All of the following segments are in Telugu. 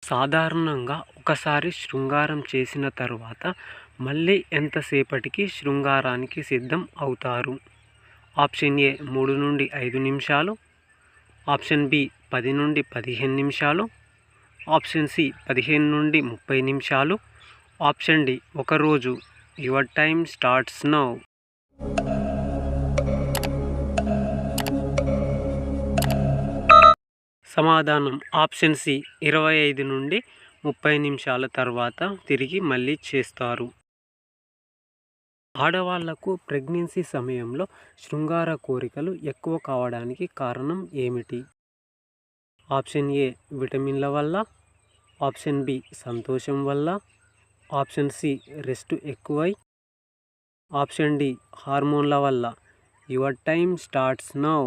సాధారణంగా ఒకసారి శృంగారం చేసిన తరువాత మళ్ళీ ఎంతసేపటికి శృంగారానికి సిద్ధం అవుతారు? ఆప్షన్ ఏ 3 నుండి 5 నిమిషాలు, ఆప్షన్ బి 10 నుండి 15 నిమిషాలు, ఆప్షన్ సి 15 నుండి 30 నిమిషాలు, ఆప్షన్ డి 1 రోజు. Your time starts now. సమాధానం ఆప్షన్ సి 25 నుండి 30 నిమిషాల తర్వాత తిరిగి మళ్ళీ చేస్తారు. ఆడవాళ్లకు ప్రెగ్నెన్సీ సమయంలో శృంగార కోరికలు ఎక్కువ కావడానికి కారణం ఏమిటి? ఆప్షన్ ఏ విటమిన్ల వల్ల, ఆప్షన్ బి సంతోషం వల్ల, ఆప్షన్ సి రెస్ట్ ఎక్కువై, ఆప్షన్ డి హార్మోన్ల వల్ల. Your time starts now.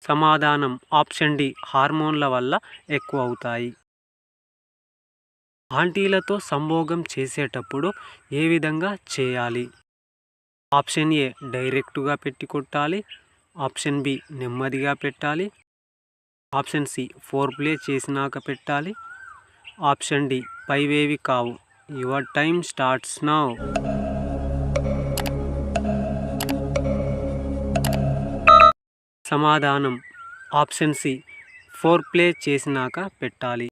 సమాధానం ఆప్షన్ డి హార్మోన్ల వల్ల ఎక్కువ అవుతాయి. ఆంటీలతో సంభోగం చేసేటప్పుడు ఏ విధంగా చేయాలి? ఆప్షన్ ఏ డైరెక్టుగా పెట్టి కొట్టాలి, ఆప్షన్ బి నెమ్మదిగా పెట్టాలి, ఆప్షన్ సి ఫోర్ ప్లే చేసినాక పెట్టాలి, ఆప్షన్ డి పైవేవి కావు. Your time starts now. సమాధానం ఆప్షన్ సి ఫోర్ ప్లే చేసినాక పెట్టాలి.